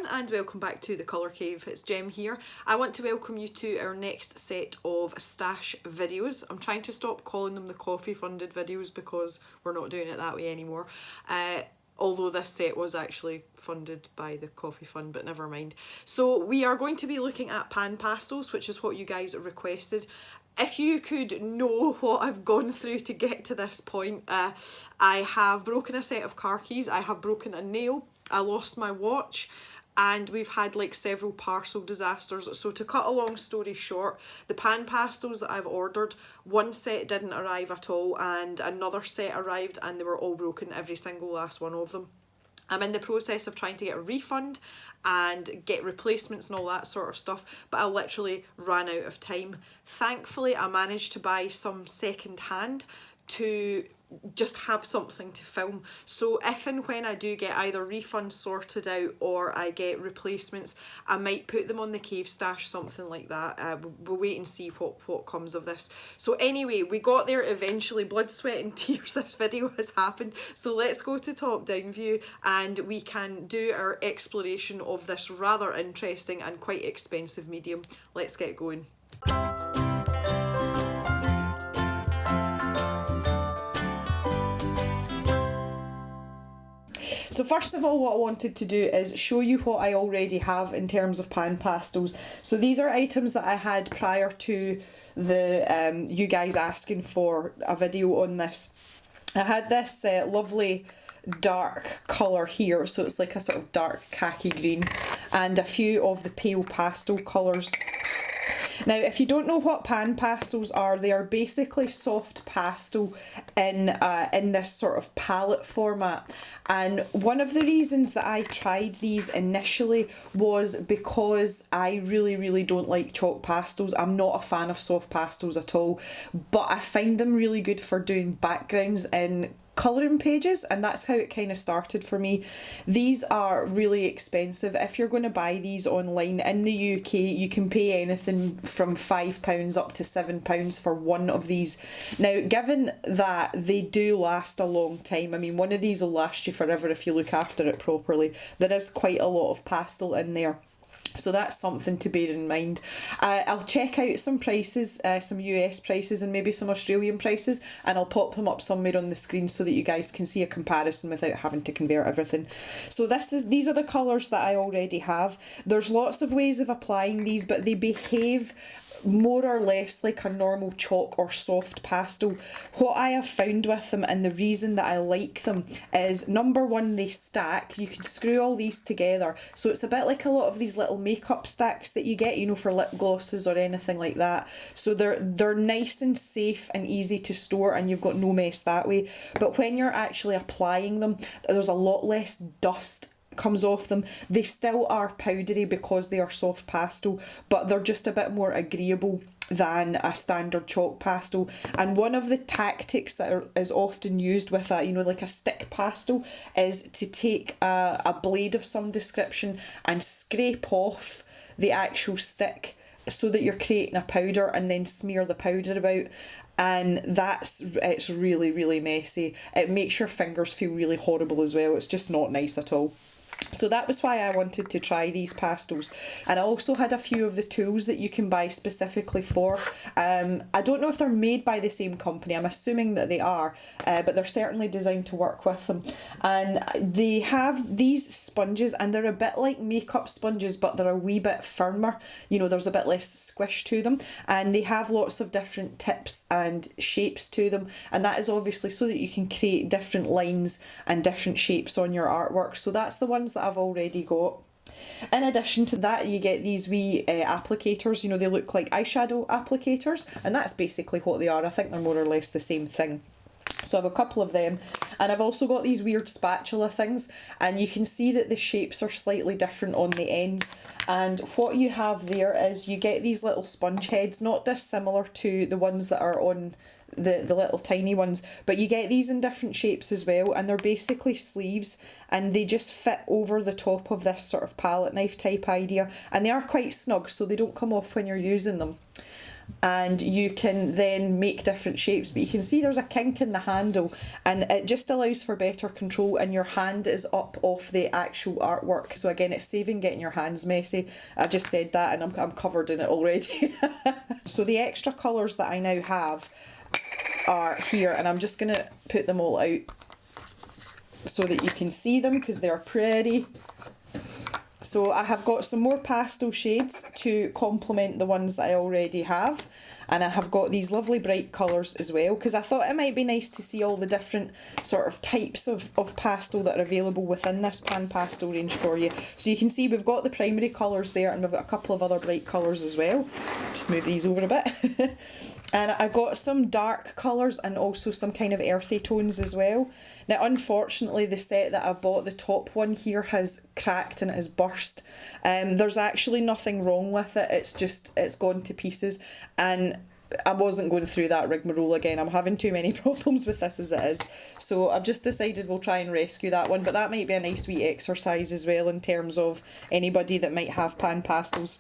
everyone and welcome back to the Colour Cave. It's Jem here. I want to welcome you to our next set of stash videos. I'm trying to stop calling them the coffee funded videos because we're not doing it that way anymore. Although this set was actually funded by the coffee fund, but never mind. So we are going to be looking at PanPastels, which is what you guys requested. If you could know what I've gone through to get to this point, I have broken a set of car keys, I have broken a nail, I lost my watch, and we've had like several parcel disasters. So to cut a long story short, the PanPastels that I've ordered, one set didn't arrive at all and another set arrived and they were all broken, every single last one of them. I'm in the process of trying to get a refund and get replacements and all that sort of stuff, but I literally ran out of time. Thankfully, I managed to buy some second hand to just have something to film. So if and when I do get either refunds sorted out or I get replacements, I might put them on the cave stash, something like that. We'll wait and see what comes of this. So anyway, we got there eventually. Blood, sweat and tears, this video has happened. So let's go to top down view and we can do our exploration of this rather interesting and quite expensive medium. Let's get going. So first of all, what I wanted to do is show you what I already have in terms of PanPastels. So these are items that I had prior to the you guys asking for a video on this. I had this lovely dark colour here, so it's like a sort of dark khaki green, and a few of the pale pastel colours. Now, if you don't know what PanPastels are, they are basically soft pastel in this sort of palette format. And one of the reasons that I tried these initially was because I really don't like chalk pastels. I'm not a fan of soft pastels at all, but I find them really good for doing backgrounds in colouring pages, and that's how it kind of started for me. These are really expensive. If you're going to buy these online in the UK, you can pay anything from £5 up to £7 for one of these. Now, given that they do last a long time, I mean, one of these will last you forever if you look after it properly. There is quite a lot of pastel in there. So that's something to bear in mind. I'll check out some prices, some US prices and maybe some Australian prices, and I'll pop them up somewhere on the screen so that you guys can see a comparison without having to convert everything. So these are the colours that I already have. There's lots of ways of applying these, but they behave more or less like a normal chalk or soft pastel. What I have found with them, and the reason that I like them, is number one, they stack. You can screw all these together, so it's a bit like a lot of these little makeup stacks that you get, you know, for lip glosses or anything like that. So they're nice and safe and easy to store, and you've got no mess that way. But when you're actually applying them, there's a lot less dust comes off them. They still are powdery because they are soft pastel, but they're just a bit more agreeable than a standard chalk pastel. And one of the tactics that is often used with a, you know, like a stick pastel, is to take a blade of some description and scrape off the actual stick so that you're creating a powder, and then smear the powder about. And it's really messy. It makes your fingers feel really horrible as well. It's just not nice at all. So that was why I wanted to try these pastels. And I also had a few of the tools that you can buy specifically for. I don't know if they're made by the same company. I'm assuming that they are, but they're certainly designed to work with them. And they have these sponges, and they're a bit like makeup sponges, but they're a wee bit firmer. You know, there's a bit less squish to them. And they have lots of different tips and shapes to them. And that is obviously so that you can create different lines and different shapes on your artwork. So that's the ones that I've already got. In addition to that, you get these wee applicators. You know, they look like eyeshadow applicators, and that's basically what they are. I think they're more or less the same thing. So I have a couple of them, and I've also got these weird spatula things, and you can see that the shapes are slightly different on the ends. And what you have there is you get these little sponge heads, not dissimilar to the ones that are on the little tiny ones, but you get these in different shapes as well, and they're basically sleeves, and they just fit over the top of this sort of palette knife type idea, and they are quite snug, so they don't come off when you're using them. and you can then make different shapes, but you can see there's a kink in the handle, and it just allows for better control, and your hand is up off the actual artwork. So again, it's saving getting your hands messy. I just said that and I'm covered in it already. So the extra colours that I now have are here, and I'm just going to put them all out so that you can see them because they're pretty. So I have got some more pastel shades to complement the ones that I already have, and I have got these lovely bright colours as well, because I thought it might be nice to see all the different sort of types of pastel that are available within this PanPastel range for you. So you can see we've got the primary colours there, and we've got a couple of other bright colours as well. Just move these over a bit. And I've got some dark colours and also some kind of earthy tones as well. Now, unfortunately, the set that I've bought, the top one here, has cracked and it has burst. There's actually nothing wrong with it. It's just, it's gone to pieces. And I wasn't going through that rigmarole again. I'm having too many problems with this as it is. So I've just decided we'll try and rescue that one. But that might be a nice wee exercise as well in terms of anybody that might have PanPastels.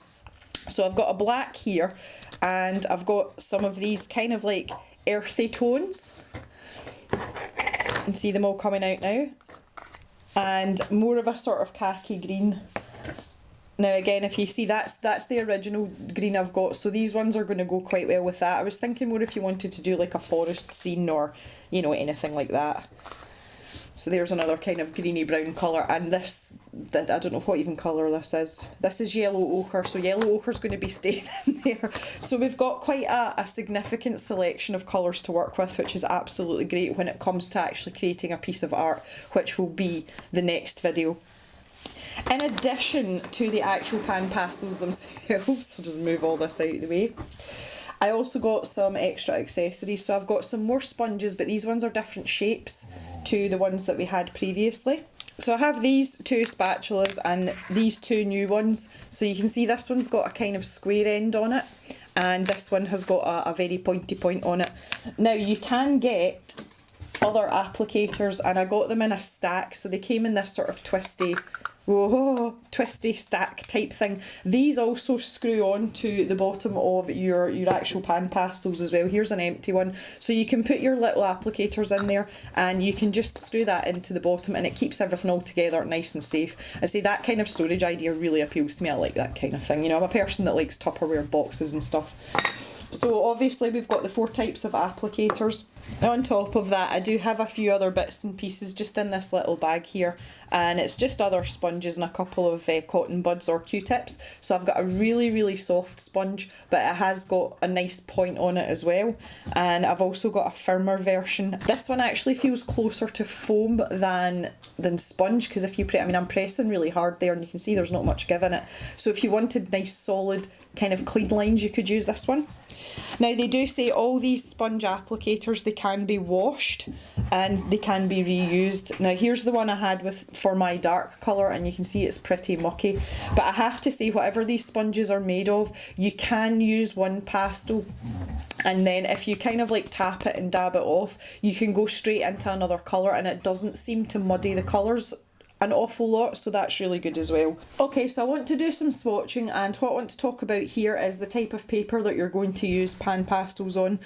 So I've got a black here, and I've got some of these kind of like earthy tones. You can see them all coming out now. And more of a sort of khaki green. Now again, if you see, that's the original green I've got, so these ones are going to go quite well with that. I was thinking more if you wanted to do like a forest scene or, you know, anything like that. So there's another kind of greeny brown colour, and this, I don't know what even colour this is. This is yellow ochre, so yellow ochre is going to be staying in there. So we've got quite a significant selection of colours to work with, which is absolutely great when it comes to actually creating a piece of art, which will be the next video. In addition to the actual PanPastels themselves, I'll just move all this out of the way, I also got some extra accessories. So I've got some more sponges, but these ones are different shapes to the ones that we had previously. So I have these two spatulas and these two new ones. So you can see this one's got a kind of square end on it, and this one has got a very pointy point on it. Now you can get other applicators, and I got them in a stack, so they came in this sort of twisty stack type thing. These also screw on to the bottom of your actual PanPastels as well. Here's an empty one, so you can put your little applicators in there and you can just screw that into the bottom, and it keeps everything all together nice and safe. I say that kind of storage idea really appeals to me. I like that kind of thing, you know. I'm a person that likes Tupperware boxes and stuff. So obviously we've got the 4 types of applicators. On top of that, I do have a few other bits and pieces just in this little bag here, and it's just other sponges and a couple of cotton buds or Q-tips. So I've got a really soft sponge, but it has got a nice point on it as well. And I've also got a firmer version. This one actually feels closer to foam than sponge, because if you I'm pressing really hard there, and you can see there's not much give in it. So if you wanted nice solid kind of clean lines, you could use this one. Now they do say all these sponge applicators, they can be washed and they can be reused. Now here's the one I had for my dark colour, and you can see it's pretty mucky. But I have to say, whatever these sponges are made of, you can use one pastel, and then if you kind of like tap it and dab it off, you can go straight into another colour, and it doesn't seem to muddy the colours an awful lot, so that's really good as well. Okay, so I want to do some swatching, and what I want to talk about here is the type of paper that you're going to use PanPastels on.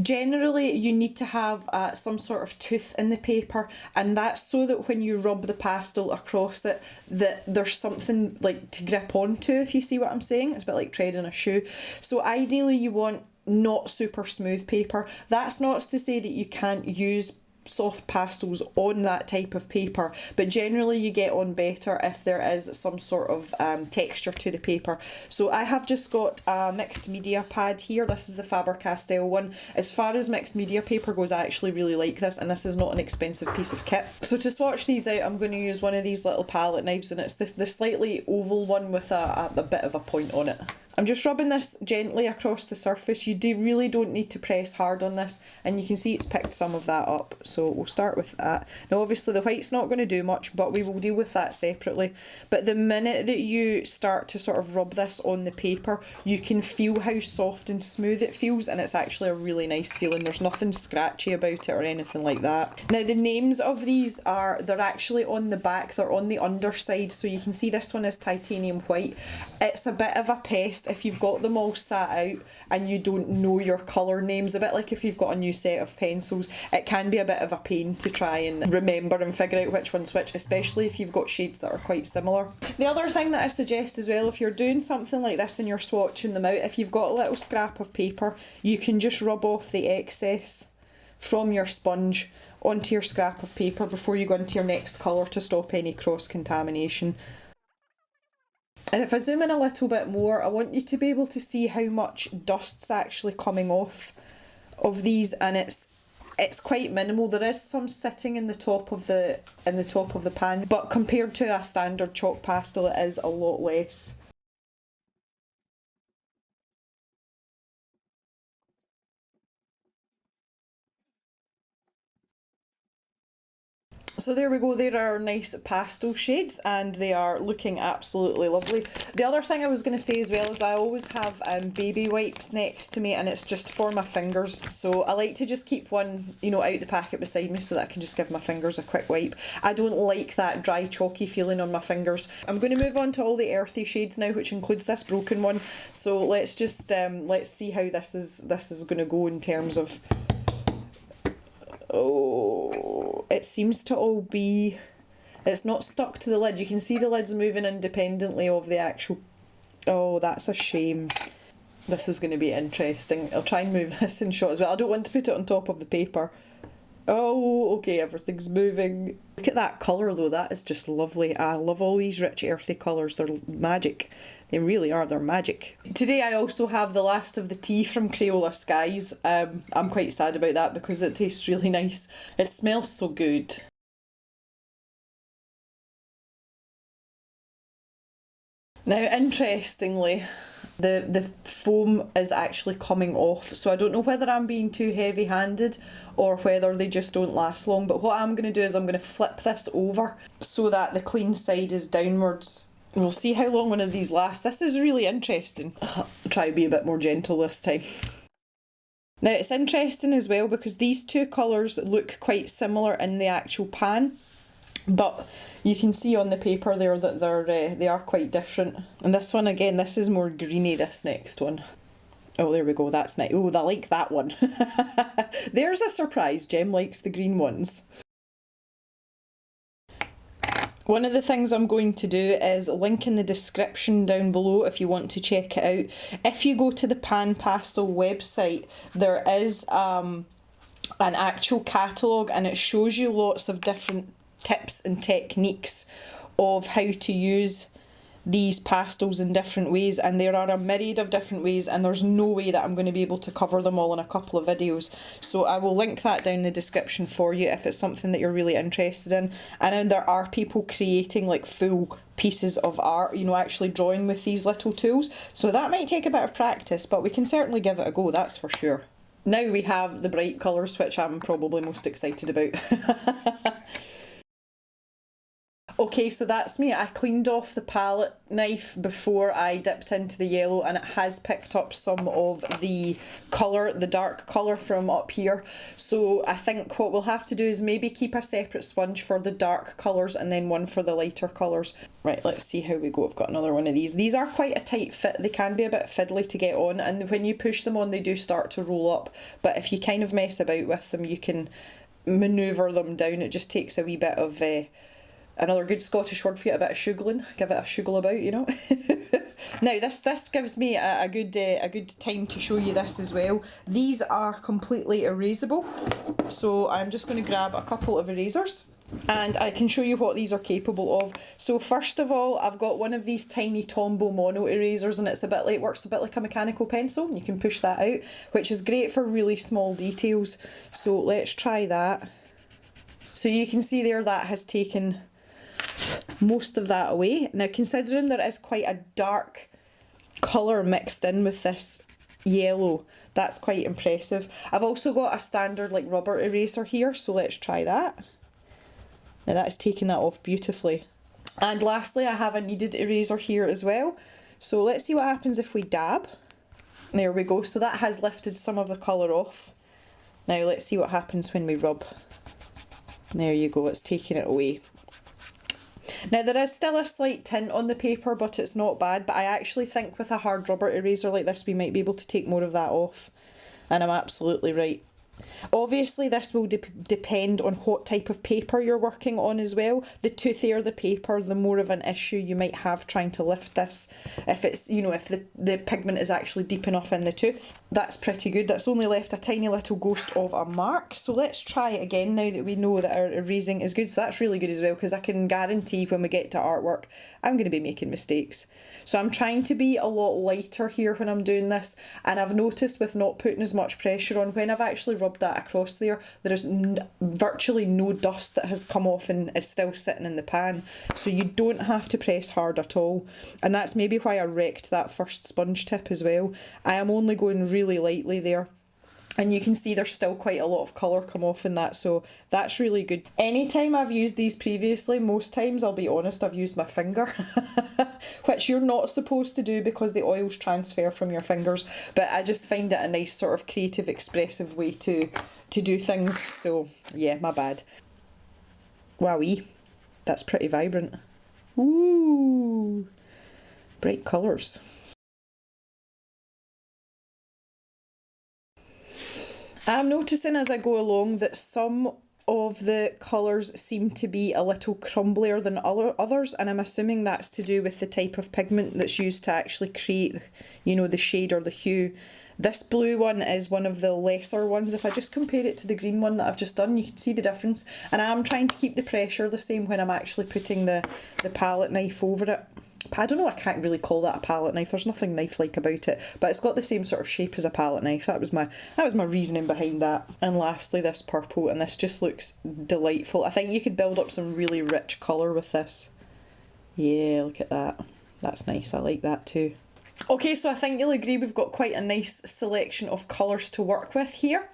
Generally, you need to have some sort of tooth in the paper, and that's so that when you rub the pastel across it, that there's something like to grip onto, if you see what I'm saying. It's a bit like treading a shoe. So ideally you want not super smooth paper. That's not to say that you can't use soft pastels on that type of paper, but generally you get on better if there is some sort of texture to the paper. So I have just got a mixed media pad here. This is the Faber-Castell one. As far as mixed media paper goes, I actually really like this, and this is not an expensive piece of kit. So to swatch these out, I'm going to use one of these little palette knives, and it's the slightly oval one with a bit of a point on it. I'm just rubbing this gently across the surface. You really don't need to press hard on this, and you can see it's picked some of that up. So we'll start with that. Now obviously the white's not going to do much, but we will deal with that separately. But the minute that you start to sort of rub this on the paper, you can feel how soft and smooth it feels, and it's actually a really nice feeling. There's nothing scratchy about it or anything like that. Now the names of these they're actually on the back, they're on the underside, so you can see this one is titanium white. It's a bit of a pest if you've got them all sat out and you don't know your colour names, a bit like if you've got a new set of pencils, it can be a bit of a pain to try and remember and figure out which one's which, especially if you've got shades that are quite similar. The other thing that I suggest as well, if you're doing something like this and you're swatching them out, if you've got a little scrap of paper, you can just rub off the excess from your sponge onto your scrap of paper before you go into your next colour to stop any cross-contamination. And if I zoom in a little bit more, I want you to be able to see how much dust's actually coming off of these, and it's quite minimal. There is some sitting in the top of the pan, but compared to a standard chalk pastel, it is a lot less. So there we go, there are our nice pastel shades and they are looking absolutely lovely. The other thing I was going to say as well is I always have baby wipes next to me, and it's just for my fingers. So I like to just keep one, you know, out the packet beside me so that I can just give my fingers a quick wipe. I don't like that dry chalky feeling on my fingers. I'm going to move on to all the earthy shades now, which includes this broken one. So let's just let's see how this is going to go in terms of... Oh, it seems to all be... It's not stuck to the lid. You can see the lid's moving independently of the actual... Oh, that's a shame. This is going to be interesting. I'll try and move this in shot as well. I don't want to put it on top of the paper. Oh, okay, everything's moving. Look at that colour though, that is just lovely. I love all these rich earthy colours, they're magic. They really are, they're magic. Today I also have the last of the tea from Crayola Skies. I'm quite sad about that because it tastes really nice. It smells so good. Now, interestingly, the foam is actually coming off, so I don't know whether I'm being too heavy-handed or whether they just don't last long, but what I'm going to do is I'm going to flip this over so that the clean side is downwards. We'll see how long one of these lasts. This is really interesting. I'll try to be a bit more gentle this time. Now, it's interesting as well because these two colours look quite similar in the actual pan, but you can see on the paper there that they are quite different. And this one, again, this is more greeny, this next one. Oh, there we go, that's nice. Oh, I like that one. There's a surprise, Jem likes the green ones. One of the things I'm going to do is link in the description down below if you want to check it out. If you go to the PanPastel website, there is an actual catalogue and it shows you lots of different tips and techniques of how to use these pastels in different ways, and there are a myriad of different ways, and there's no way that I'm going to be able to cover them all in a couple of videos, so I will link that down in the description for you if it's something that you're really interested in. And then there are people creating like full pieces of art, you know, actually drawing with these little tools, so that might take a bit of practice, but we can certainly give it a go, that's for sure. Now we have the bright colours, which I'm probably most excited about. Okay, so that's me. I cleaned off the palette knife before I dipped into the yellow, and it has picked up some of the colour, the dark colour from up here. So I think what we'll have to do is maybe keep a separate sponge for the dark colours and then one for the lighter colours. Right, let's see how we go. I've got another one of these. These are quite a tight fit. They can be a bit fiddly to get on, and when you push them on they do start to roll up. But if you kind of mess about with them, you can manoeuvre them down. It just takes a wee bit of... another good Scottish word for it, a bit of shuggling. Give it a shuggle about, you know. Now this gives me a good time to show you this as well. These are completely erasable, so I'm just going to grab a couple of erasers and I can show you what these are capable of. So first of all, I've got one of these tiny Tombow mono erasers, and it's works a bit like a mechanical pencil, and you can push that out, which is great for really small details. So let's try that. So you can see there that has taken most of that away. Now, considering there is quite a dark colour mixed in with this yellow, that's quite impressive. I've also got a standard like rubber eraser here, so let's try that. Now that is taking that off beautifully. And lastly, I have a kneaded eraser here as well, so let's see what happens if we dab. There we go, so that has lifted some of the colour off. Now let's see what happens when we rub. There you go, it's taking it away. Now there is still a slight tint on the paper, but it's not bad, but I actually think with a hard rubber eraser like this we might be able to take more of that off, and I'm absolutely right. Obviously this will depend on what type of paper you're working on as well. The toothier the paper, the more of an issue you might have trying to lift this, if it's, you know, if the pigment is actually deep enough in the tooth. That's pretty good. That's only left a tiny little ghost of a mark. So let's try it again now that we know that our erasing is good. So that's really good as well, because I can guarantee when we get to artwork I'm going to be making mistakes. So I'm trying to be a lot lighter here when I'm doing this, and I've noticed with not putting as much pressure on, when I've actually rubbed that across there is virtually no dust that has come off and is still sitting in the pan. So you don't have to press hard at all, and that's maybe why I wrecked that first sponge tip as well. I am only going really lightly there. And you can see there's still quite a lot of colour come off in that, so that's really good. Anytime I've used these previously, most times, I'll be honest, I've used my finger, which you're not supposed to do because the oils transfer from your fingers, but I just find it a nice sort of creative, expressive way to do things, so yeah, my bad. Wowee, that's pretty vibrant. Ooh, bright colours. I'm noticing as I go along that some of the colours seem to be a little crumblier than others, and I'm assuming that's to do with the type of pigment that's used to actually create, you know, the shade or the hue. This blue one is one of the lesser ones. If I just compare it to the green one that I've just done, you can see the difference. And I'm trying to keep the pressure the same when I'm actually putting the palette knife over it. I don't know, I can't really call that a palette knife. There's nothing knife-like about it, but it's got the same sort of shape as a palette knife. That was my reasoning behind that. And lastly, this purple, and this just looks delightful. I think you could build up some really rich colour with this. Yeah, look at that. That's nice. I like that too. Okay, so I think you'll agree we've got quite a nice selection of colours to work with here.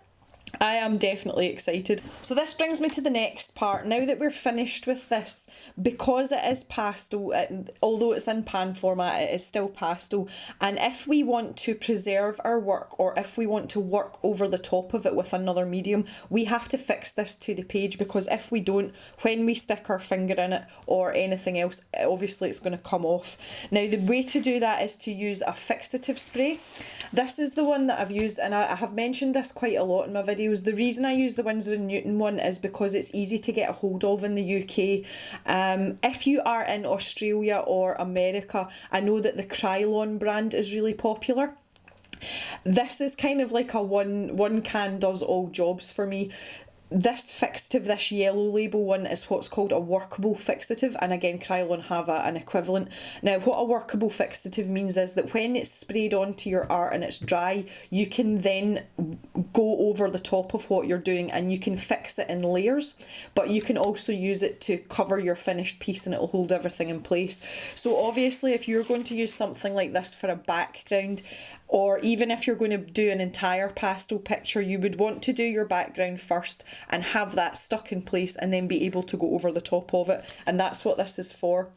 I am definitely excited. So this brings me to the next part. Now that we're finished with this, because it is pastel, although it's in pan format, it is still pastel, and if we want to preserve our work, or if we want to work over the top of it with another medium, we have to fix this to the page, because if we don't, when we stick our finger in it or anything else, obviously it's going to come off. Now the way to do that is to use a fixative spray. This is the one that I've used, and I have mentioned this quite a lot in my videos. The reason I use the Winsor & Newton one is because it's easy to get a hold of in the UK. If you are in Australia or America, I know that the Krylon brand is really popular. This is kind of like a one can does all jobs for me. This fixative, this yellow label one, is what's called a workable fixative, and again Krylon have an equivalent. Now what a workable fixative means is that when it's sprayed onto your art and it's dry, you can then go over the top of what you're doing and you can fix it in layers, but you can also use it to cover your finished piece and it'll hold everything in place. So obviously if you're going to use something like this for a background, or even if you're going to do an entire pastel picture, you would want to do your background first and have that stuck in place and then be able to go over the top of it. And that's what this is for.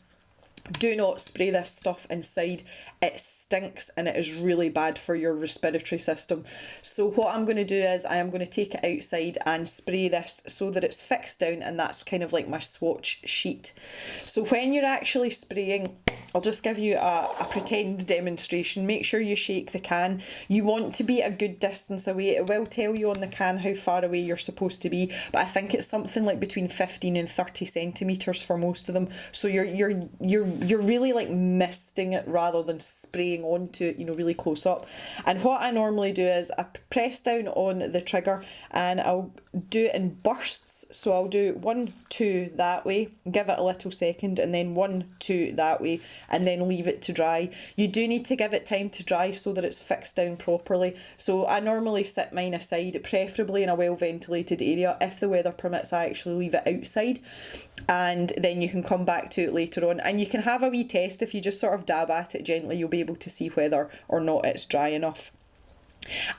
Do not spray this stuff inside. It stinks and it is really bad for your respiratory system. So what I'm going to do is I am going to take it outside and spray this so that it's fixed down, and that's kind of like my swatch sheet. So when you're actually spraying, I'll just give you a pretend demonstration. Make sure you shake the can. You want to be a good distance away. It will tell you on the can how far away you're supposed to be, but I think it's something like between 15 and 30 centimetres for most of them. So you're really like misting it rather than spraying onto it, you know, really close up. And what I normally do is I press down on the trigger and I'll do it in bursts. So I'll do 1, 2 that way, give it a little second, and then 1, 2 that way, and then leave it to dry. You do need to give it time to dry so that it's fixed down properly. So I normally sit mine aside, preferably in a well ventilated area. If the weather permits, I actually leave it outside, and then you can come back to it later on, and you can have a wee test. If you just sort of dab at it gently, you'll be able to see whether or not it's dry enough.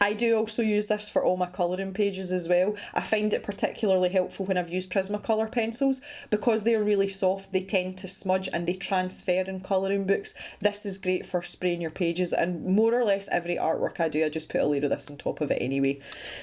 I do also use this for all my colouring pages as well. I find it particularly helpful when I've used Prismacolor pencils, because they're really soft, they tend to smudge and they transfer in colouring books. This is great for spraying your pages, and more or less every artwork I do, I just put a layer of this on top of it anyway.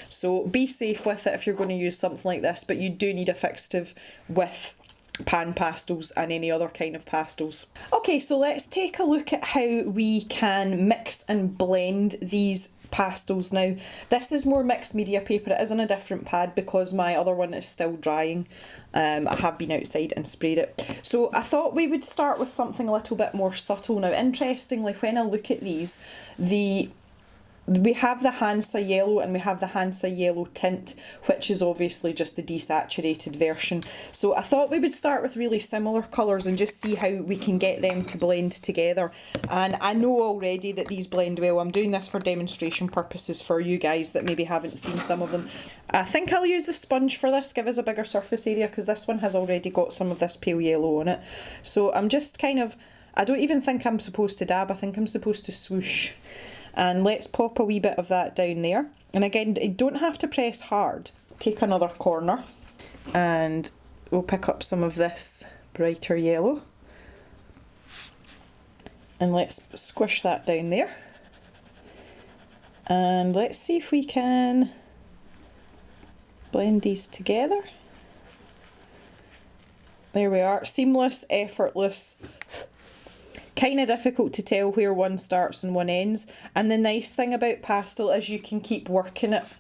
So be safe with it if you're going to use something like this, but you do need a fixative with PanPastels and any other kind of pastels. Okay, so let's take a look at how we can mix and blend these pastels now. This is more mixed media paper. It is on a different pad because my other one is still drying. I have been outside and sprayed it. So I thought we would start with something a little bit more subtle. Now, interestingly, when I look at these, we have the Hansa yellow and we have the Hansa yellow tint, which is obviously just the desaturated version. So I thought we would start with really similar colours and just see how we can get them to blend together. And I know already that these blend well. I'm doing this for demonstration purposes for you guys that maybe haven't seen some of them. I think I'll use the sponge for this, give us a bigger surface area, because this one has already got some of this pale yellow on it. So I'm just kind of, I don't even think I'm supposed to dab, I think I'm supposed to swoosh. And let's pop a wee bit of that down there. And again, you don't have to press hard. Take another corner and we'll pick up some of this brighter yellow. And let's squish that down there. And let's see if we can blend these together. There we are, seamless, effortless. Kind of difficult to tell where one starts and one ends, and the nice thing about pastel is you can keep working it.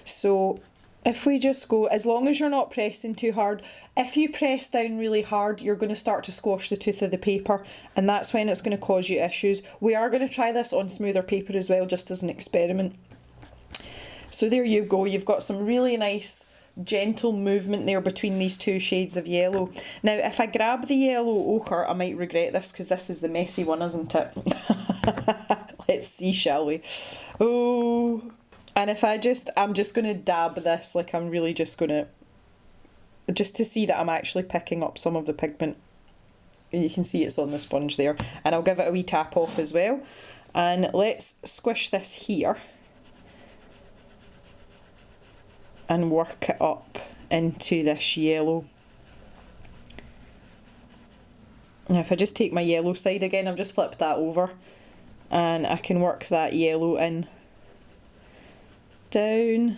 So if we just go, as long as you're not pressing too hard, if you press down really hard you're going to start to squash the tooth of the paper, and that's when it's going to cause you issues. We are going to try this on smoother paper as well, just as an experiment. So there you go, you've got some really nice gentle movement there between these two shades of yellow. Now if I grab the yellow ochre, I might regret this because this is the messy one, isn't it? Let's see, shall we? Oh, and if I'm just going to dab this, like I'm really just going to, just to see that I'm actually picking up some of the pigment. You can see it's on the sponge there, and I'll give it a wee tap off as well. And let's squish this here and work it up into this yellow. Now if I just take my yellow side again, I've just flipped that over and I can work that yellow in, down.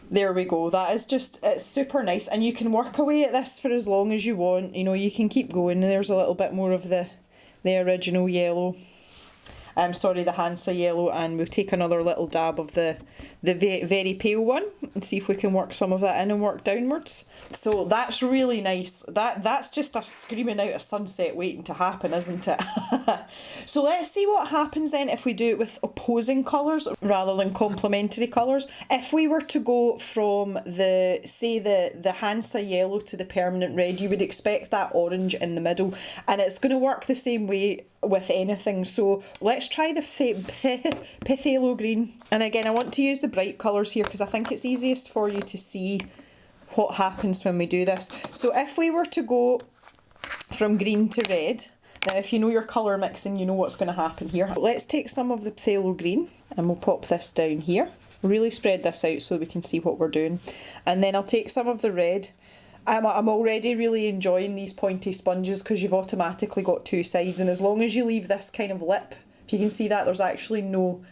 There we go, that is just, it's super nice, and you can work away at this for as long as you want, you know, you can keep going. There's a little bit more of the original yellow. Sorry, the Hansa yellow, and we'll take another little dab of the very pale one and see if we can work some of that in and work downwards. So that's really nice. That's just a screaming out a sunset waiting to happen, isn't it? So let's see what happens then if we do it with opposing colours rather than complementary colours. If we were to go from the Hansa yellow to the permanent red, you would expect that orange in the middle, and it's going to work the same way with anything. So let's try the phthalo green, and again I want to use the bright colours here because I think it's easiest for you to see what happens when we do this. So if we were to go from green to red, now if you know your colour mixing you know what's going to happen here. Let's take some of the phthalo green and we'll pop this down here, really spread this out so we can see what we're doing, and then I'll take some of the red. I'm already really enjoying these pointy sponges because you've automatically got two sides, and as long as you leave this kind of lip, if you can see that, there's actually no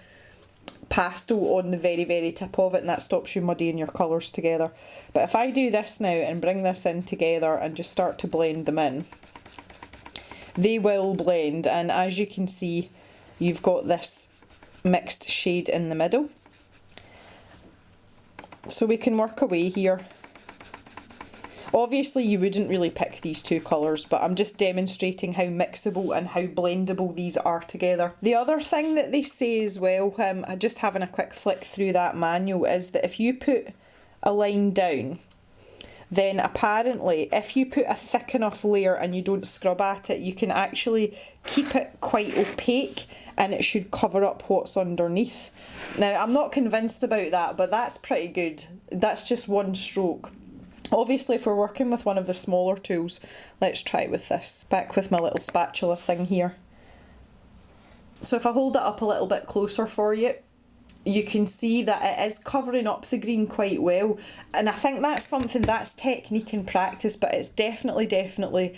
pastel on the very tip of it, and that stops you muddying your colours together. But if I do this now and bring this in together and just start to blend them in, they will blend, and as you can see you've got this mixed shade in the middle. So we can work away here. Obviously you wouldn't really pick these two colours, but I'm just demonstrating how mixable and how blendable these are together. The other thing that they say as well, just having a quick flick through that manual, is that if you put a line down, then apparently if you put a thick enough layer and you don't scrub at it, you can actually keep it quite opaque and it should cover up what's underneath. Now I'm not convinced about that, but that's pretty good. That's just one stroke. Obviously if we're working with one of the smaller tools, let's try with this. Back with my little spatula thing here. So if I hold it up a little bit closer for you, you can see that it is covering up the green quite well, and I think that's something, that's technique and practice, but it's definitely,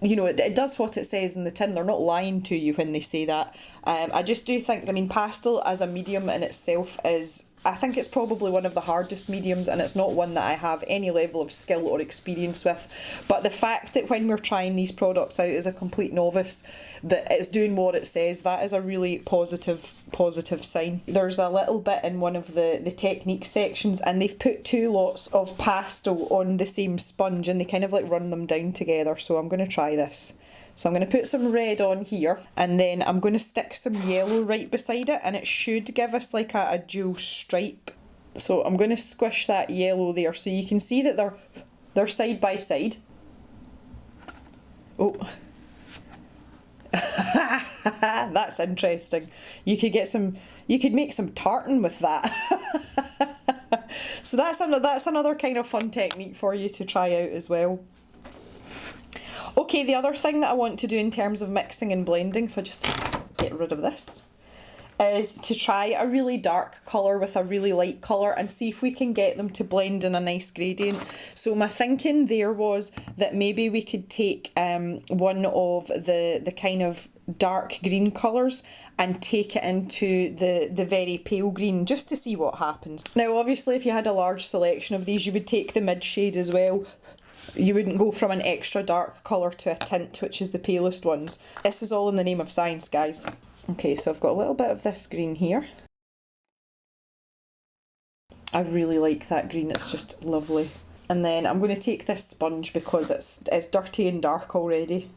you know, it does what it says in the tin. They're not lying to you when they say that. I just do think, I mean, pastel as a medium in itself is I think it's probably one of the hardest mediums, and it's not one that I have any level of skill or experience with. But the fact that when we're trying these products out as a complete novice, that it's doing what it says, that is a really positive sign. There's a little bit in one of the technique sections, and they've put 2 lots of pastel on the same sponge, and they kind of like run them down together. So I'm going to try this. So I'm going to put some red on here, and then I'm going to stick some yellow right beside it, and it should give us like a dual stripe. So I'm going to squish that yellow there, so you can see that they're side by side. Oh. That's interesting. You could make some tartan with that. So that's another kind of fun technique for you to try out as well. Okay, the other thing that I want to do in terms of mixing and blending, if I just get rid of this, is to try a really dark colour with a really light colour and see if we can get them to blend in a nice gradient. So my thinking there was that maybe we could take one of the kind of dark green colours and take it into the very pale green, just to see what happens. Now obviously if you had a large selection of these, you would take the mid shade as well. You wouldn't go from an extra dark colour to a tint, which is the palest ones. This is all in the name of science, guys. Okay, so I've got a little bit of this green here. I really like that green, it's just lovely. And then I'm going to take this sponge because it's dirty and dark already.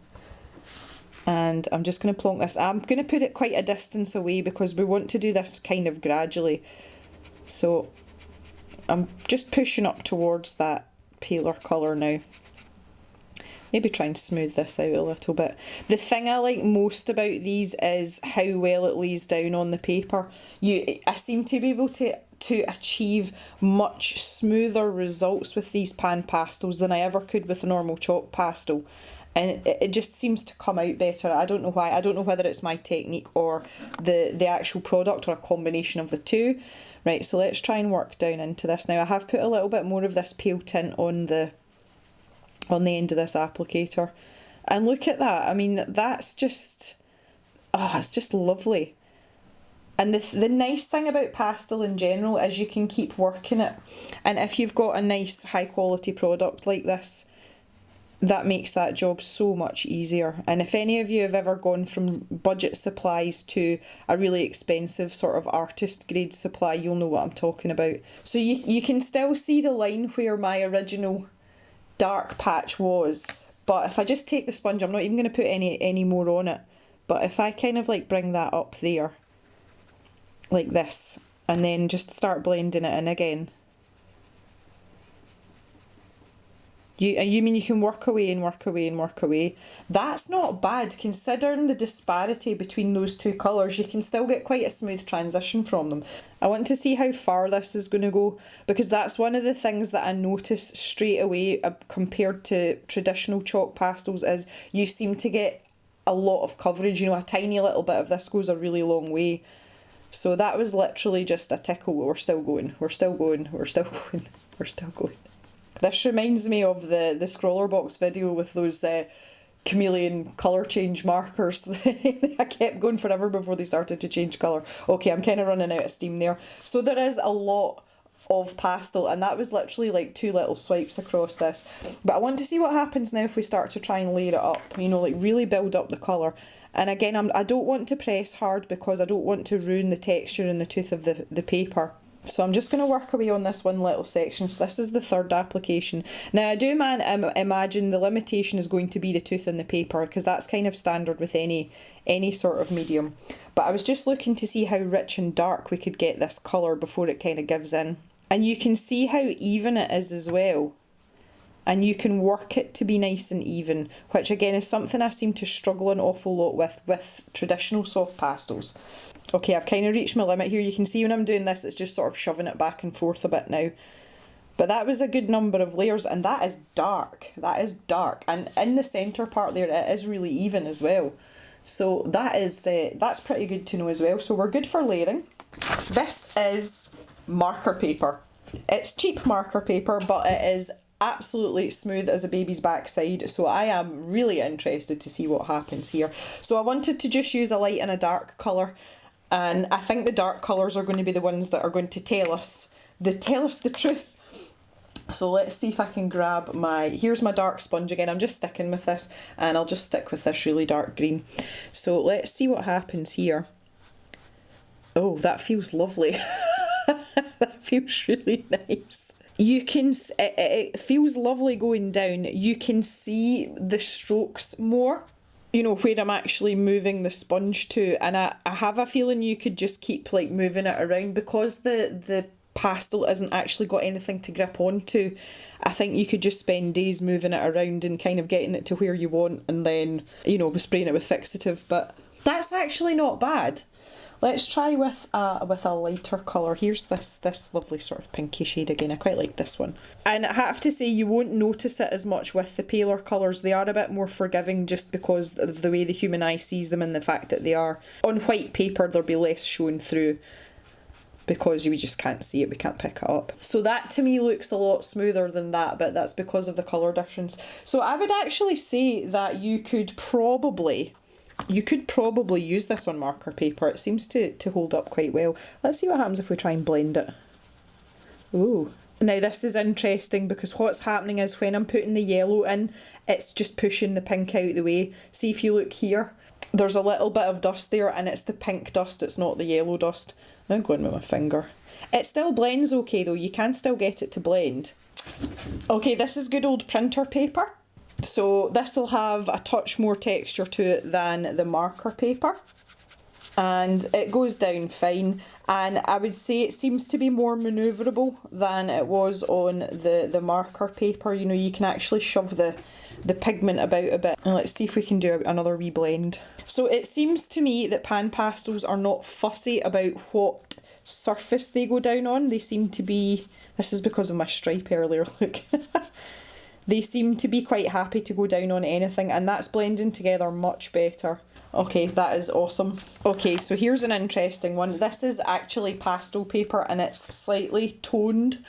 And I'm just going to plonk this. I'm going to put it quite a distance away because we want to do this kind of gradually. So I'm just pushing up towards that paler colour now. Maybe try and smooth this out a little bit. The thing I like most about these is how well it lays down on the paper. I seem to be able to achieve much smoother results with these PanPastels than I ever could with a normal chalk pastel. And it just seems to come out better. I don't know why. I don't know whether it's my technique or the actual product or a combination of the two. Right, so let's try and work down into this now. I have put a little bit more of this pale tint on the end of this applicator. And look at that. I mean, that's just, it's just lovely. And the nice thing about pastel in general is you can keep working it. And if you've got a nice high quality product like this, that makes that job so much easier. And if any of you have ever gone from budget supplies to a really expensive sort of artist grade supply, you'll know what I'm talking about. So you can still see the line where my original dark patch was, but if I just take the sponge, I'm not even going to put any more on it, but if I kind of like bring that up there like this and then just start blending it in again, you mean you can work away and work away and work away. That's not bad considering the disparity between those two colours. You can still get quite a smooth transition from them. I want to see how far this is going to go, because that's one of the things that I notice straight away compared to traditional chalk pastels is you seem to get a lot of coverage. You know, a tiny little bit of this goes a really long way. So that was literally just a tickle. We're still going, we're still going, we're still going, we're still going. This reminds me of the scroller box video with those chameleon colour change markers. I kept going forever before they started to change colour. Okay, I'm kind of running out of steam there. So there is a lot of pastel, and that was literally like 2 little swipes across this. But I want to see what happens now if we start to try and layer it up, you know, like really build up the colour. And again, I don't want to press hard because I don't want to ruin the texture and the tooth of the paper. So I'm just going to work away on this one little section. So this is the third application. Now I do imagine the limitation is going to be the tooth and the paper, because that's kind of standard with any sort of medium. But I was just looking to see how rich and dark we could get this colour before it kind of gives in. And you can see how even it is as well. And you can work it to be nice and even, which again is something I seem to struggle an awful lot with traditional soft pastels. Okay, I've kind of reached my limit here. You can see when I'm doing this, it's just sort of shoving it back and forth a bit now. But that was a good number of layers, and that is dark. That is dark. And in the centre part there, it is really even as well. So that's pretty good to know as well. So we're good for layering. This is marker paper. It's cheap marker paper, but it is absolutely smooth as a baby's backside, so I am really interested to see what happens here. So I wanted to just use a light and a dark colour, And I think the dark colours are going to be the ones that are going to tell us the truth. So let's see if I can grab here's my dark sponge again. I'm just sticking with this, and I'll just stick with this really dark green. So let's see what happens here. Oh, that feels lovely. That feels really nice. You can, it feels lovely going down. You can see the strokes more, you know, where I'm actually moving the sponge to, and I have a feeling you could just keep like moving it around because the pastel isn't actually got anything to grip onto. I think you could just spend days moving it around and kind of getting it to where you want, and then, you know, spraying it with fixative. But that's actually not bad. Let's try with a lighter colour. Here's this lovely sort of pinky shade again. I quite like this one. And I have to say, you won't notice it as much with the paler colours. They are a bit more forgiving just because of the way the human eye sees them and the fact that they are on white paper. There'll be less shown through because we just can't see it, we can't pick it up. So that to me looks a lot smoother than that, but that's because of the colour difference. So I would actually say that you could probably use this on marker paper. It seems to hold up quite well. Let's see what happens if we try and blend it. Ooh. Now this is interesting because what's happening is when I'm putting the yellow in, it's just pushing the pink out the way. See if you look here, there's a little bit of dust there, and it's the pink dust, it's not the yellow dust. I'm going with my finger. It still blends okay though, you can still get it to blend. Okay, this is good old printer paper. So this will have a touch more texture to it than the marker paper. And it goes down fine, and I would say it seems to be more manoeuvrable than it was on the marker paper. You know, you can actually shove the pigment about a bit. And let's see if we can do another wee blend. So it seems to me that PanPastels are not fussy about what surface they go down on. They seem to be, this is because of my stripe earlier, look. They seem to be quite happy to go down on anything, and that's blending together much better. Okay, that is awesome. Okay, so here's an interesting one. This is actually pastel paper, and it's slightly toned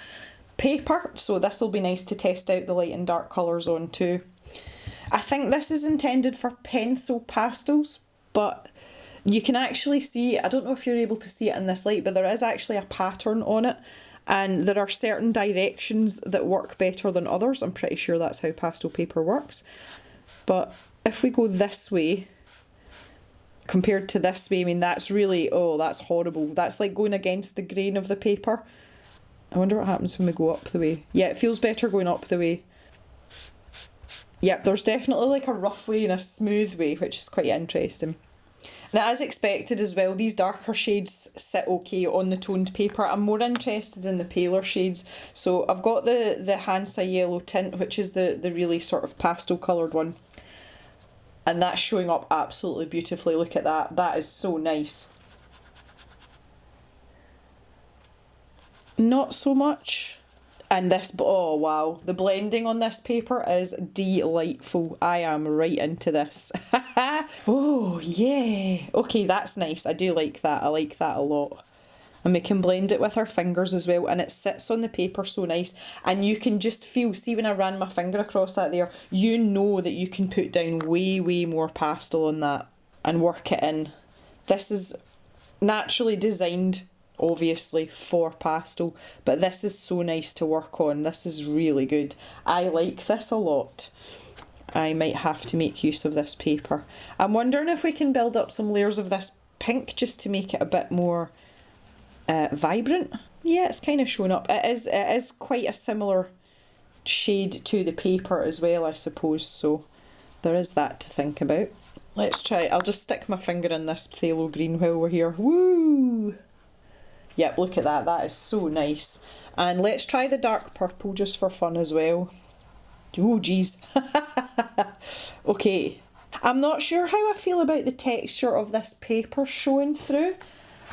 paper, so this will be nice to test out the light and dark colours on too. I think this is intended for pencil pastels, but you can actually see, I don't know if you're able to see it in this light, but there is actually a pattern on it, and there are certain directions that work better than others. I'm pretty sure that's how pastel paper works. But if we go this way compared to this way, I mean, that's really, oh, that's horrible. That's like going against the grain of the paper. I wonder what happens when we go up the way. Yeah, it feels better going up the way. Yep, there's definitely like a rough way and a smooth way, which is quite interesting. And as expected as well, these darker shades sit okay on the toned paper. I'm more interested in the paler shades. So I've got the Hansa yellow tint, which is the really sort of pastel coloured one. And that's showing up absolutely beautifully. Look at that. That is so nice. Not so much. And this, oh wow, the blending on this paper is delightful. I am right into this. Oh yeah. Okay, that's nice. I do like that. I like that a lot. And we can blend it with our fingers as well, and it sits on the paper so nice, and you can just feel, see when I ran my finger across that there, you know that you can put down way more pastel on that and work it in. This is naturally designed obviously for pastel, but this is so nice to work on. This is really good. I like this a lot. I might have to make use of this paper. I'm wondering if we can build up some layers of this pink just to make it a bit more vibrant. Yeah, it's kind of showing up. It is quite a similar shade to the paper as well, I suppose, so there is that to think about. Let's try, I'll just stick my finger in this phthalo green while we're here. Woo! Yep, look at that, that is so nice. And let's try the dark purple just for fun as well. Oh geez. Okay, I'm not sure how I feel about the texture of this paper showing through.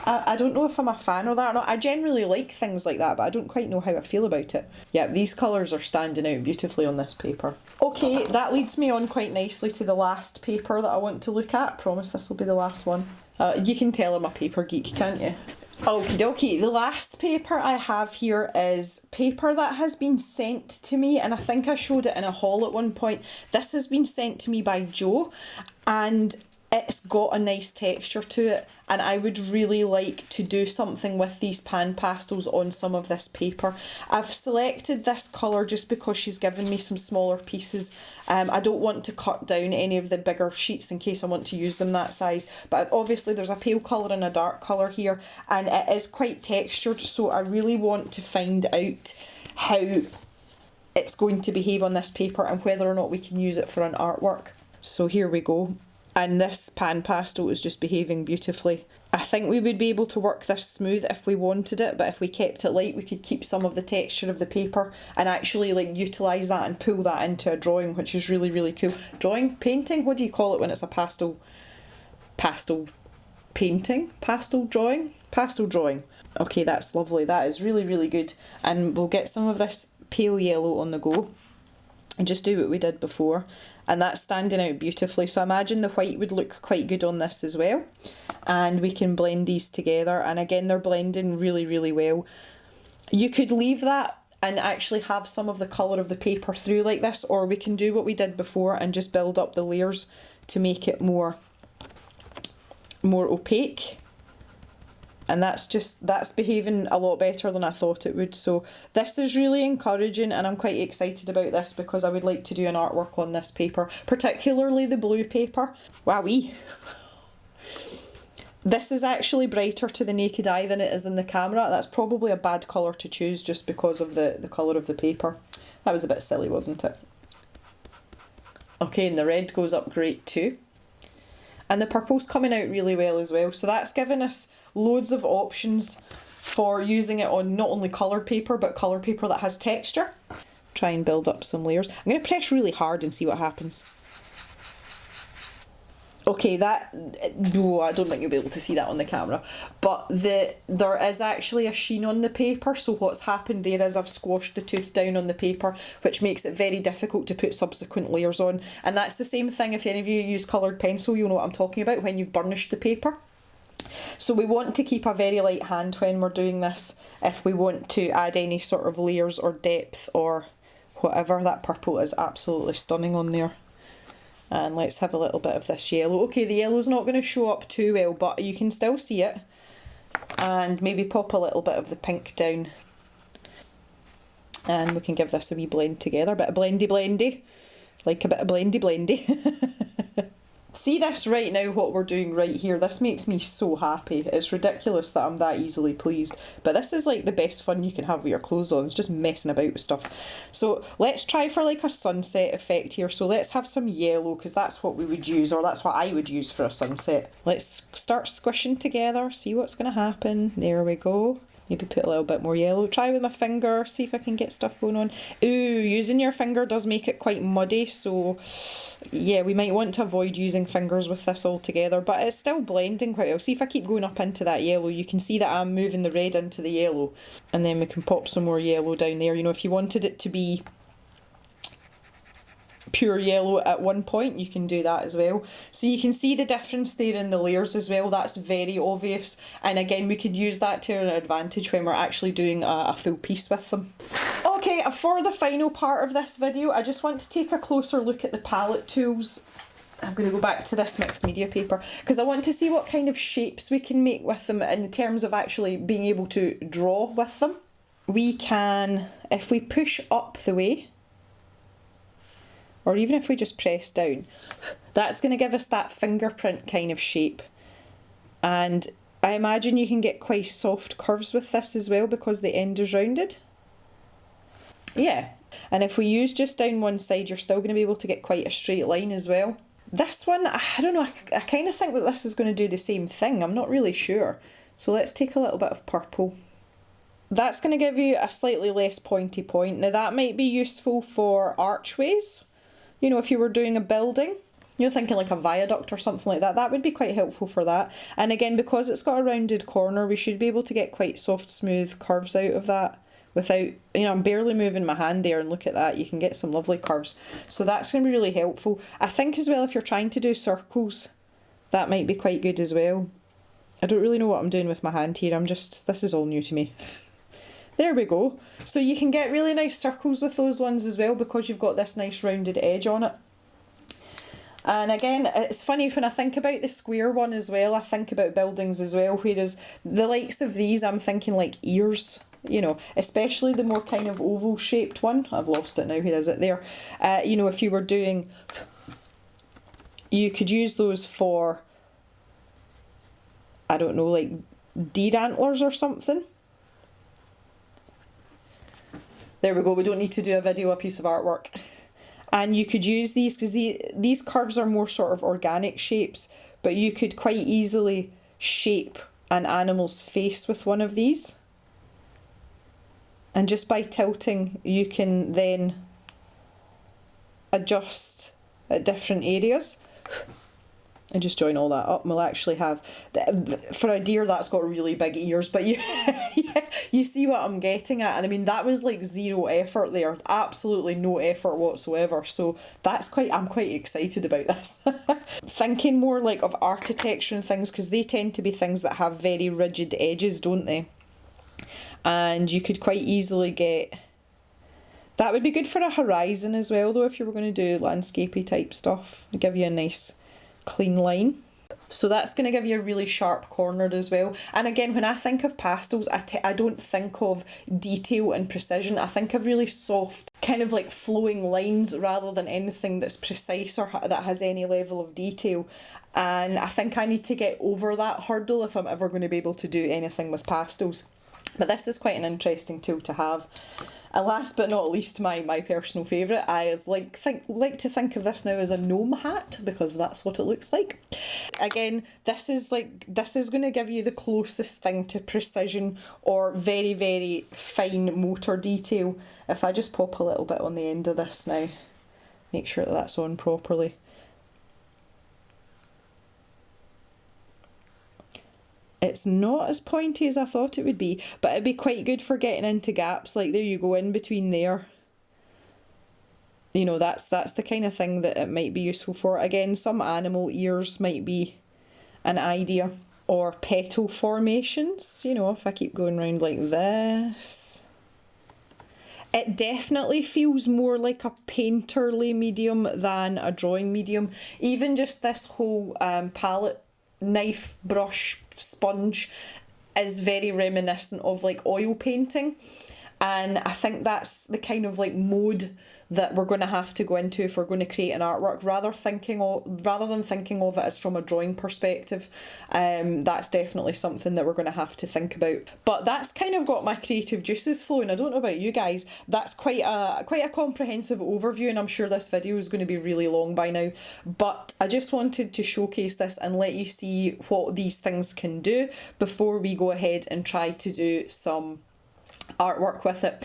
I don't know if I'm a fan of that or not. I generally like things like that, but I don't quite know how I feel about it. Yeah, these colours are standing out beautifully on this paper. Okay, that leads me on quite nicely to the last paper that I want to look at. I promise this will be the last one. You can tell I'm a paper geek, can't you? Okie dokie, the last paper I have here is paper that has been sent to me, and I think I showed it in a haul at one point. This has been sent to me by Jo, and it's got a nice texture to it, and I would really like to do something with these pan pastels on some of this paper. I've selected this colour just because she's given me some smaller pieces. I don't want to cut down any of the bigger sheets in case I want to use them that size, but obviously there's a pale colour and a dark colour here, and it is quite textured, so I really want to find out how it's going to behave on this paper and whether or not we can use it for an artwork. So here we go. And this pan pastel is just behaving beautifully. I think we would be able to work this smooth if we wanted it, but if we kept it light, we could keep some of the texture of the paper and actually like utilise that and pull that into a drawing, which is really, really cool. Drawing? Painting? What do you call it when it's a pastel? Pastel painting? Pastel drawing? Pastel drawing. Okay, that's lovely. That is really, really good. And we'll get some of this pale yellow on the go and just do what we did before. And that's standing out beautifully, so I imagine the white would look quite good on this as well. And we can blend these together, and again they're blending really, really well. You could leave that and actually have some of the colour of the paper through like this, or we can do what we did before and just build up the layers to make it more opaque. And that's behaving a lot better than I thought it would. So this is really encouraging, and I'm quite excited about this because I would like to do an artwork on this paper, particularly the blue paper. Wowee! This is actually brighter to the naked eye than it is in the camera. That's probably a bad colour to choose just because of the colour of the paper. That was a bit silly, wasn't it? Okay, and the red goes up great too. And the purple's coming out really well as well. So that's given us loads of options for using it on not only coloured paper, but coloured paper that has texture. Try and build up some layers. I'm going to press really hard and see what happens. Okay, no, I don't think you'll be able to see that on the camera, but there is actually a sheen on the paper, so what's happened there is I've squashed the tooth down on the paper, which makes it very difficult to put subsequent layers on. And that's the same thing, if any of you use coloured pencil, you'll know what I'm talking about when you've burnished the paper. So we want to keep a very light hand when we're doing this if we want to add any sort of layers or depth or whatever. That purple is absolutely stunning on there. And let's have a little bit of this yellow. Okay, the yellow's not going to show up too well, but you can still see it. And maybe pop a little bit of the pink down. And we can give this a wee blend together. A bit of blendy blendy. Like a bit of blendy blendy. See this right now, what we're doing right here, this makes me so happy. It's ridiculous that I'm that easily pleased. But this is like the best fun you can have with your clothes on, it's just messing about with stuff. So let's try for like a sunset effect here. So let's have some yellow, because that's what we would use, or that's what I would use for a sunset. Let's start squishing together, see what's going to happen. There we go. Maybe put a little bit more yellow. Try with my finger, see if I can get stuff going on. Ooh, using your finger does make it quite muddy, so yeah, we might want to avoid using fingers with this altogether, but it's still blending quite well. See if I keep going up into that yellow, you can see that I'm moving the red into the yellow, and then we can pop some more yellow down there. You know, if you wanted it to be pure yellow at one point, you can do that as well. So you can see the difference there in the layers as well. That's very obvious, and again we could use that to our advantage when we're actually doing a full piece with them. Okay, for the final part of this video, I just want to take a closer look at the palette tools. I'm going to go back to this mixed media paper because I want to see what kind of shapes we can make with them in terms of actually being able to draw with them. We can, if we push up the way, or even if we just press down, that's going to give us that fingerprint kind of shape. And I imagine you can get quite soft curves with this as well because the end is rounded. Yeah, and if we use just down one side, you're still going to be able to get quite a straight line as well. This one, I don't know, I kind of think that this is going to do the same thing. I'm not really sure. So let's take a little bit of purple. That's going to give you a slightly less pointy point. Now that might be useful for archways. You know, if you were doing a building, you're thinking like a viaduct or something like that, that would be quite helpful for that. And again, because it's got a rounded corner, we should be able to get quite soft, smooth curves out of that without, you know, I'm barely moving my hand there, and look at that, you can get some lovely curves. So that's going to be really helpful. I think as well, if you're trying to do circles, that might be quite good as well. I don't really know what I'm doing with my hand here, this is all new to me. There we go. So you can get really nice circles with those ones as well because you've got this nice rounded edge on it. And again, it's funny when I think about the square one as well, I think about buildings as well, whereas the likes of these, I'm thinking like ears, you know, especially the more kind of oval shaped one. I've lost it now, where is it? There. You know, if you were doing, you could use those for, I don't know, like deer antlers or something. There we go, we don't need to do a video, a piece of artwork. And you could use these, because these curves are more sort of organic shapes, but you could quite easily shape an animal's face with one of these. And just by tilting, you can then adjust at different areas. And just join all that up, and we'll actually have, for a deer that's got really big ears, but you, you see what I'm getting at. And I mean, that was like zero effort there, absolutely no effort whatsoever. So that's I'm quite excited about this. Thinking more like of architecture and things, because they tend to be things that have very rigid edges, don't they? And you could quite easily get, that would be good for a horizon as well though, if you were going to do landscapey type stuff. It'd give you a nice clean line. So that's going to give you a really sharp corner as well. And again, when I think of pastels, I don't think of detail and precision. I think of really soft, kind of like flowing lines rather than anything that's precise or that has any level of detail. And I think I need to get over that hurdle if I'm ever going to be able to do anything with pastels. But this is quite an interesting tool to have. And last but not least, my personal favourite, I like to think of this now as a gnome hat, because that's what it looks like. Again, this is going to give you the closest thing to precision or very, very fine motor detail. If I just pop a little bit on the end of this now, make sure that that's on properly. It's not as pointy as I thought it would be, but it'd be quite good for getting into gaps. Like there you go, in between there. You know, that's the kind of thing that it might be useful for. Again, some animal ears might be an idea. Or petal formations, you know, if I keep going around like this. It definitely feels more like a painterly medium than a drawing medium. Even just this whole palette knife, brush, sponge is very reminiscent of like oil painting, and I think that's the kind of like mode that we're going to have to go into if we're going to create an artwork, rather than thinking of it as from a drawing perspective. That's definitely something that we're going to have to think about. But that's kind of got my creative juices flowing. I don't know about you guys, that's quite a comprehensive overview, and I'm sure this video is going to be really long by now, but I just wanted to showcase this and let you see what these things can do before we go ahead and try to do some artwork with it.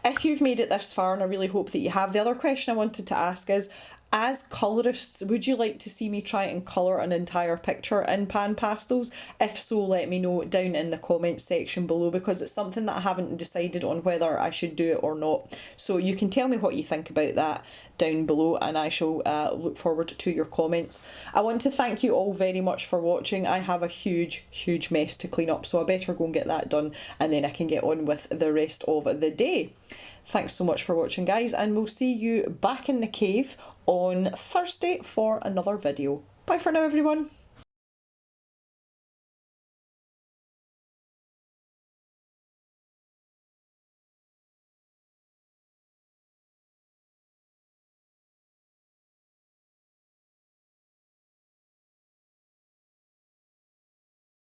If you've made it this far, and I really hope that you have, the other question I wanted to ask is, as colourists, would you like to see me try and colour an entire picture in PanPastels? If so, let me know down in the comments section below, because it's something that I haven't decided on whether I should do it or not. So you can tell me what you think about that down below, and I shall look forward to your comments. I want to thank you all very much for watching. I have a huge mess to clean up, so I better go and get that done, and then I can get on with the rest of the day. Thanks so much for watching, guys, and we'll see you back in the cave on Thursday for another video. Bye for now, everyone.